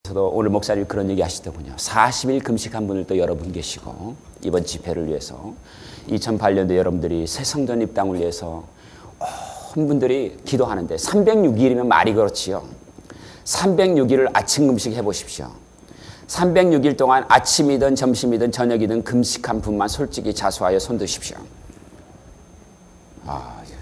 저도 오늘 목사님 그런 얘기 하시더군요. 40일 금식한 분을 또 여러분 계시고 이번 집회를 위해서 2008년도에 여러분들이 새 성전 입당을 위해서 온 분들이 기도하는데 306일이면 말이 그렇지요. 306일을 아침 금식해 보십시오. 306일 동안 아침이든 점심이든 저녁이든 금식한 분만 솔직히 자수하여 손 드십시오.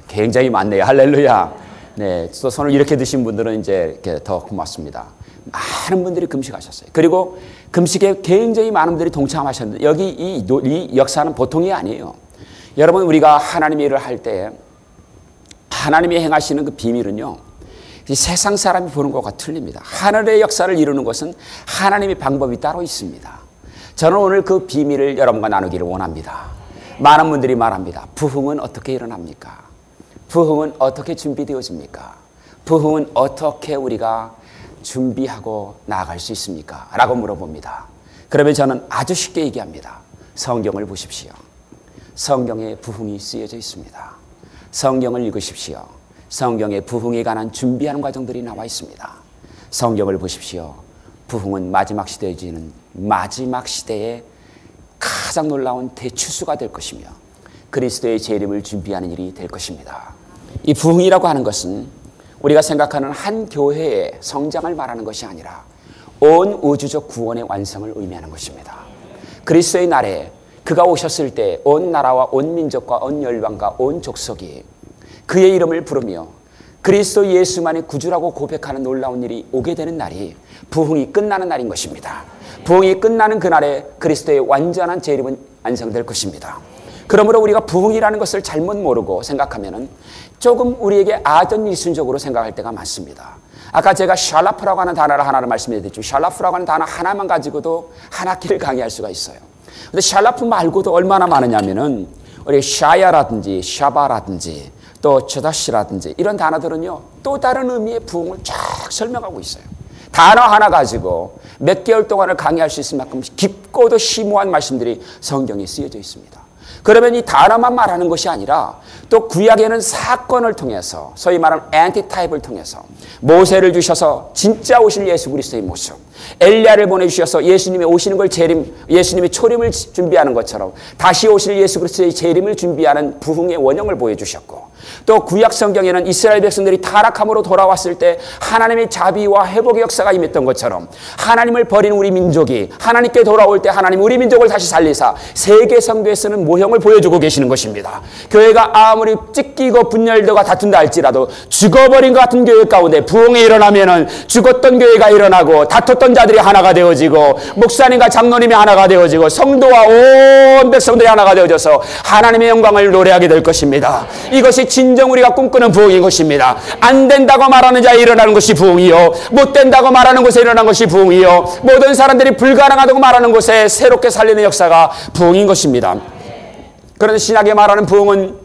굉장히 많네요. 할렐루야. 네, 또 손을 이렇게 드신 분들은 이제 이렇게 더 고맙습니다. 많은 분들이 금식하셨어요. 그리고 금식에 굉장히 많은 분들이 동참하셨는데 여기 이 역사는 보통이 아니에요. 여러분, 우리가 하나님의 일을 할 때 하나님이 행하시는 그 비밀은요, 세상 사람이 보는 것과 틀립니다. 하늘의 역사를 이루는 것은 하나님의 방법이 따로 있습니다. 저는 오늘 그 비밀을 여러분과 나누기를 원합니다. 많은 분들이 말합니다. 부흥은 어떻게 일어납니까? 부흥은 어떻게 준비되어집니까? 부흥은 어떻게 우리가 준비하고 나아갈 수 있습니까? 라고 물어봅니다. 그러면 저는 아주 쉽게 얘기합니다. 성경을 보십시오. 성경에 부흥이 쓰여져 있습니다. 성경을 읽으십시오. 성경에 부흥에 관한 준비하는 과정들이 나와 있습니다. 성경을 보십시오. 부흥은 마지막 시대에 지는 마지막 시대에 가장 놀라운 대추수가 될 것이며 그리스도의 재림을 준비하는 일이 될 것입니다. 이 부흥이라고 하는 것은 우리가 생각하는 한 교회의 성장을 말하는 것이 아니라 온 우주적 구원의 완성을 의미하는 것입니다. 그리스도의 날에 그가 오셨을 때 온 나라와 온 민족과 온 열방과 온 족속이 그의 이름을 부르며 그리스도 예수만이 구주라고 고백하는 놀라운 일이 오게 되는 날이 부흥이 끝나는 날인 것입니다. 부흥이 끝나는 그날에 그리스도의 완전한 재림은 완성될 것입니다. 그러므로 우리가 부흥이라는 것을 잘못 모르고 생각하면은 조금 우리에게 아전 일순적으로 생각할 때가 많습니다. 아까 제가 샬라프라고 하는 단어를 하나를 말씀드렸죠. 샬라프라고 하는 단어 하나만 가지고도 한 학기를 강의할 수가 있어요. 근데 샬라프 말고도 얼마나 많으냐면은 우리 샤야라든지 샤바라든지 또 저다시라든지 이런 단어들은요 또 다른 의미의 부흥을 쫙 설명하고 있어요. 단어 하나 가지고 몇 개월 동안을 강의할 수 있을 만큼 깊고도 심오한 말씀들이 성경에 쓰여져 있습니다. 그러면 이 단어만 말하는 것이 아니라 또 구약에는 사건을 통해서 소위 말하는 엔티타입을 통해서 모세를 주셔서 진짜 오실 예수 그리스도의 모습, 엘리야를 보내주셔서 예수님의 오시는 걸 예수님의 초림을 준비하는 것처럼 다시 오실 예수 그리스도의 재림을 준비하는 부흥의 원형을 보여주셨고 또 구약 성경에는 이스라엘 백성들이 타락함으로 돌아왔을 때 하나님의 자비와 회복의 역사가 임했던 것처럼 하나님을 버린 우리 민족이 하나님께 돌아올 때 하나님 우리 민족을 다시 살리사 세계 성도에서는 모형을 보여주고 계시는 것입니다. 교회가 아무리 찢기고 분열되고 다툰다 할지라도 죽어버린 것 같은 교회 가운데 부흥이 일어나면은 죽었던 교회가 일어나고 다퉜던 자들이 하나가 되어지고 목사님과 장로님이 하나가 되어지고 성도와 온 백성들이 하나가 되어져서 하나님의 영광을 노래하게 될 것입니다. 이것이 진정 우리가 꿈꾸는 부흥인 것입니다. 안 된다고 말하는 자에 일어나는 것이 부흥이요, 못 된다고 말하는 곳에 일어나는 것이 부흥이요, 모든 사람들이 불가능하다고 말하는 곳에 새롭게 살리는 역사가 부흥인 것입니다. 그런데 신약에 말하는 부흥은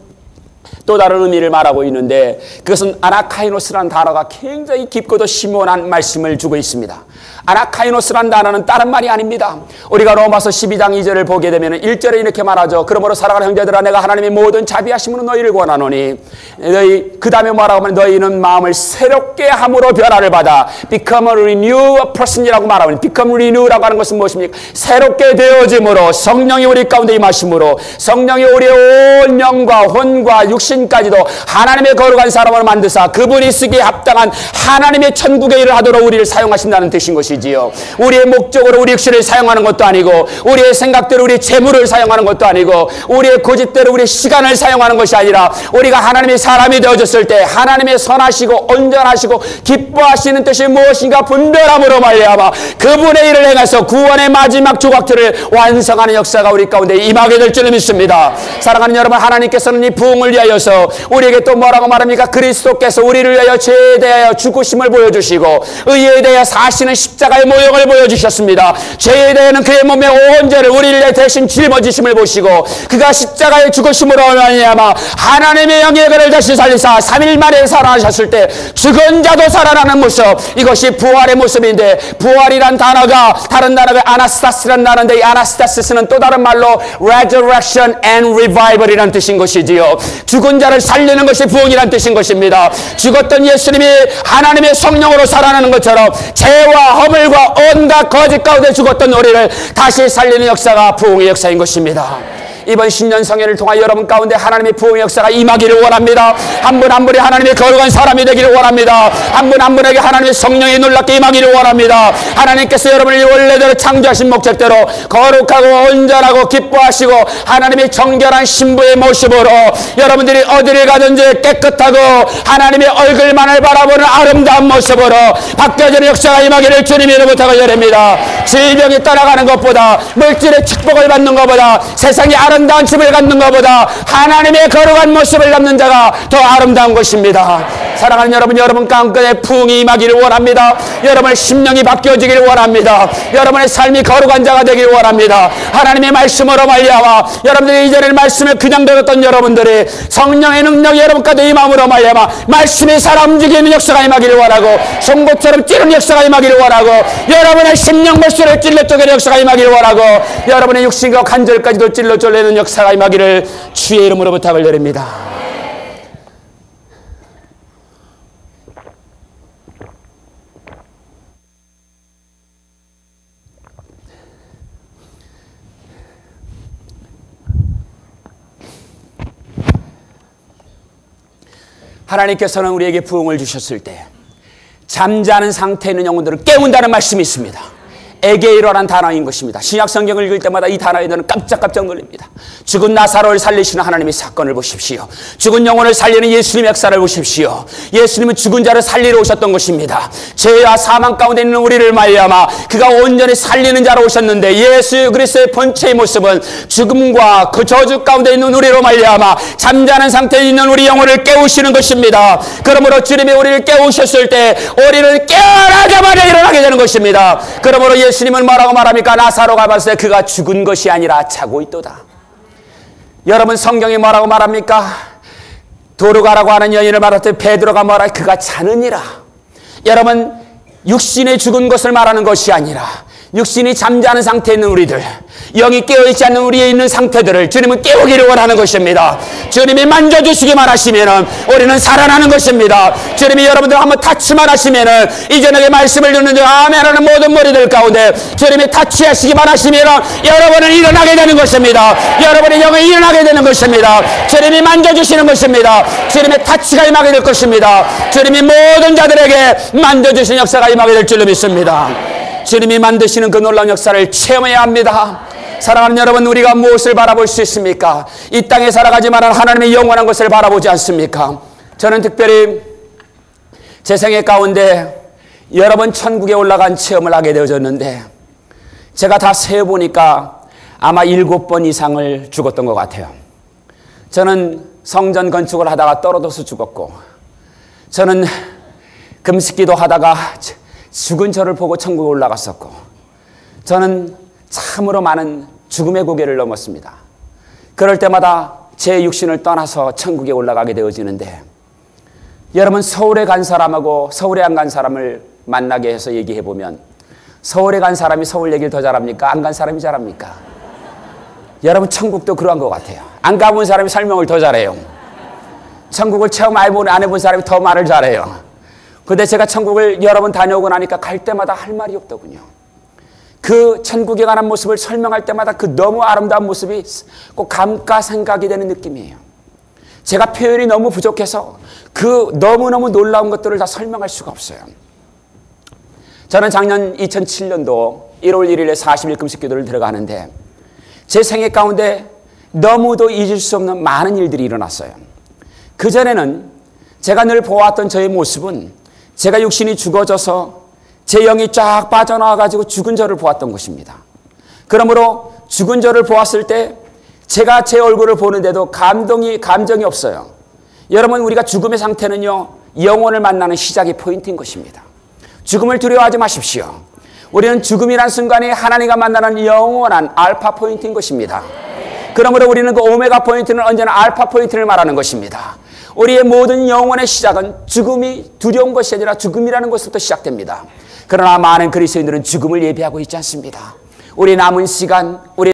또 다른 의미를 말하고 있는데 그것은 아나카이노스라는 단어가 굉장히 깊고도 심오한 말씀을 주고 있습니다. 아나카이노스라는 단어는 다른 말이 아닙니다. 우리가 로마서 12장 2절을 보게 되면 1절에 이렇게 말하죠. 그러므로 사랑하는 형제들아 내가 하나님의 모든 자비하심으로 너희를 권하노니 너희 그 다음에 뭐라고 하면 너희는 마음을 새롭게 함으로 변화를 받아 become a renew a person이라고 말하면 become renew라고 하는 것은 무엇입니까? 새롭게 되어짐으로 성령이 우리 가운데 임하심으로 성령이 우리의 온 영과 혼과 육신까지도 하나님의 거룩한 사람으로 만드사 그분이 쓰기에 합당한 하나님의 천국의 일을 하도록 우리를 사용하신다는 뜻인 것이지요. 우리의 목적으로 우리 육신을 사용하는 것도 아니고 우리의 생각대로 우리의 재물을 사용하는 것도 아니고 우리의 고집대로 우리의 시간을 사용하는 것이 아니라 우리가 하나님의 사람이 되어졌을 때 하나님의 선하시고 온전하시고 기뻐하시는 뜻이 무엇인가 분별함으로 말미암아 그분의 일을 행해서 구원의 마지막 조각들을 완성하는 역사가 우리 가운데 임하게 될 줄 믿습니다. 사랑하는 여러분, 하나님께서는 이 부흥을 위하여서 우리에게 또 뭐라고 말합니까? 그리스도께서 우리를 위하여 죄에 대하여 죽으심을 보여주시고 의에 대하여 사시는 십자가의 모형을 보여주셨습니다. 죄에 대해서는 그의 몸의 온 죄를 우리를 위해 대신 짊어지심을 보시고 그가 십자가에 죽으심으로 말미암아 하나님의 영의 그를 다시 살리사 3일 만에 살아나셨을 때 죽은 자도 살아나는 모습, 이것이 부활의 모습인데 부활이란 단어가 다른 단어가 아나스타스라는 단어인데 이 아나스타스는 또 다른 말로 resurrection and revival이라는 뜻인 것이지요. 죽은 자를 살리는 것이 부흥이라는 뜻인 것입니다. 죽었던 예수님이 하나님의 성령으로 살아나는 것처럼 죄와 허물과 온갖 거짓 가운데 죽었던 우리를 다시 살리는 역사가 부흥의 역사인 것입니다. 이번 신년 성회를 통하여 여러분 가운데 하나님의 부흥의 역사가 임하기를 원합니다. 한 분 한 분이 하나님의 거룩한 사람이 되기를 원합니다. 한 분 한 분에게 하나님의 성령이 놀랍게 임하기를 원합니다. 하나님께서 여러분을 원래대로 창조하신 목적대로 거룩하고 온전하고 기뻐하시고 하나님의 정결한 신부의 모습으로 여러분들이 어디를 가든지 깨끗하고 하나님의 얼굴만을 바라보는 아름다운 모습으로 바뀌어지는 역사가 임하기를 주님의 이름으로 부탁드립니다. 질병이 떠나가는 것보다 물질의 축복을 받는 것보다 세상이 아름다운 집을 갖는 것보다 하나님의 거룩한 모습을 갖는 자가 더 아름다운 것입니다. 사랑하는 여러분, 여러분 가운데 부흥이 임하기를 원합니다. 여러분의 심령이 바뀌어지기를 원합니다. 여러분의 삶이 거룩한 자가 되기를 원합니다. 하나님의 말씀으로 말미암아 여러분들이 이전에 말씀을 그냥 들었던 여러분들이 성령의 능력이 여러분 가운데 임함으로 말미암아 말씀이 살아 움직이는 역사가 임하기를 원하고 송곳처럼 찌르는 역사가 임하기를 원하고 여러분의 심령 벌수를 찔러 쪼개는 역사가 임하기를 원하고 여러분의 육신과 관절까지도 찔러 쪼개는 역사가 임하기를 주의 이름으로 부탁을 드립니다. 하나님께서는 우리에게 부흥을 주셨을 때 잠자는 상태에 있는 영혼들을 깨운다는 말씀이 있습니다. 에게이로라는 단어인 것입니다. 신약 성경을 읽을 때마다 이 단어에 저는 깜짝깜짝 놀랍니다. 죽은 나사로를 살리시는 하나님의 사건을 보십시오. 죽은 영혼을 살리는 예수님의 역사를 보십시오. 예수님은 죽은 자를 살리러 오셨던 것입니다. 죄와 사망 가운데 있는 우리를 말미암아 그가 온전히 살리는 자로 오셨는데 예수 그리스도의 본체의 모습은 죽음과 그 저주 가운데 있는 우리로 말미암아 잠자는 상태에 있는 우리 영혼을 깨우시는 것입니다. 그러므로 주님이 우리를 깨우셨을 때 우리를 깨어나자마자 일어나게 되는 것입니다. 그러므로 예수님은 뭐라고 말합니까? 나사로가 봤을 때 그가 죽은 것이 아니라 자고 있도다. 여러분 성경이 뭐라고 말합니까? 도르가라고 하는 여인을 말할 때 베드로가 뭐라 그가 자느니라. 여러분 육신의 죽은 것을 말하는 것이 아니라 육신이 잠자는 상태에 있는 우리들, 영이 깨어있지 않는 우리에 있는 상태들을 주님은 깨우기를 원하는 것입니다. 주님이 만져주시기만 하시면 우리는 살아나는 것입니다. 주님이 여러분들 한번 타치만 하시면 이전에 말씀을 듣는 줄 아멘하는 모든 머리들 가운데 주님이 타치하시기만 하시면 여러분은 일어나게 되는 것입니다. 여러분의 영이 일어나게 되는 것입니다. 주님이 만져주시는 것입니다. 주님의 타치가 임하게 될 것입니다. 주님이 모든 자들에게 만져주시는 역사가 임하게 될 줄로 믿습니다. 주님이 만드시는 그 놀라운 역사를 체험해야 합니다. 사랑하는 여러분, 우리가 무엇을 바라볼 수 있습니까? 이 땅에 살아가지만 하나님의 영원한 것을 바라보지 않습니까? 저는 특별히 제 생애 가운데 여러 번 천국에 올라간 체험을 하게 되어졌는데 제가 다 세어보니까 아마 7번 이상을 죽었던 것 같아요. 저는 성전 건축을 하다가 떨어져서 죽었고, 저는 금식기도 하다가 죽은 저를 보고 천국에 올라갔었고, 저는 참으로 많은 죽음의 고개를 넘었습니다. 그럴 때마다 제 육신을 떠나서 천국에 올라가게 되어지는데, 여러분 서울에 간 사람하고 서울에 안 간 사람을 만나게 해서 얘기해보면 서울에 간 사람이 서울 얘기를 더 잘합니까? 안 간 사람이 잘합니까? 여러분 천국도 그러한 것 같아요. 안 가본 사람이 설명을 더 잘해요. 천국을 체험 안 해본 사람이 더 말을 잘해요. 근데 제가 천국을 여러 번 다녀오고 나니까 갈 때마다 할 말이 없더군요. 그 천국에 관한 모습을 설명할 때마다 그 너무 아름다운 모습이 꼭 감가생각이 되는 느낌이에요. 제가 표현이 너무 부족해서 그 너무너무 놀라운 것들을 다 설명할 수가 없어요. 저는 작년 2007년도 1월 1일에 40일 금식기도를 들어가는데 제 생애 가운데 너무도 잊을 수 없는 많은 일들이 일어났어요. 그전에는 제가 늘 보았던 저의 모습은 제가 육신이 죽어져서 제 영이 쫙 빠져나와가지고 죽은 저를 보았던 것입니다. 그러므로 죽은 저를 보았을 때 제가 제 얼굴을 보는데도 감정이 없어요. 여러분, 우리가 죽음의 상태는요, 영혼을 만나는 시작의 포인트인 것입니다. 죽음을 두려워하지 마십시오. 우리는 죽음이란 순간이 하나님과 만나는 영원한 알파 포인트인 것입니다. 그러므로 우리는 그 오메가 포인트는 언제나 알파 포인트를 말하는 것입니다. 우리의 모든 영혼의 시작은 죽음이 두려운 것이 아니라 죽음이라는 것부터 시작됩니다. 그러나 많은 그리스도인들은 죽음을 예비하고 있지 않습니다. 우리 남은 시간, 우리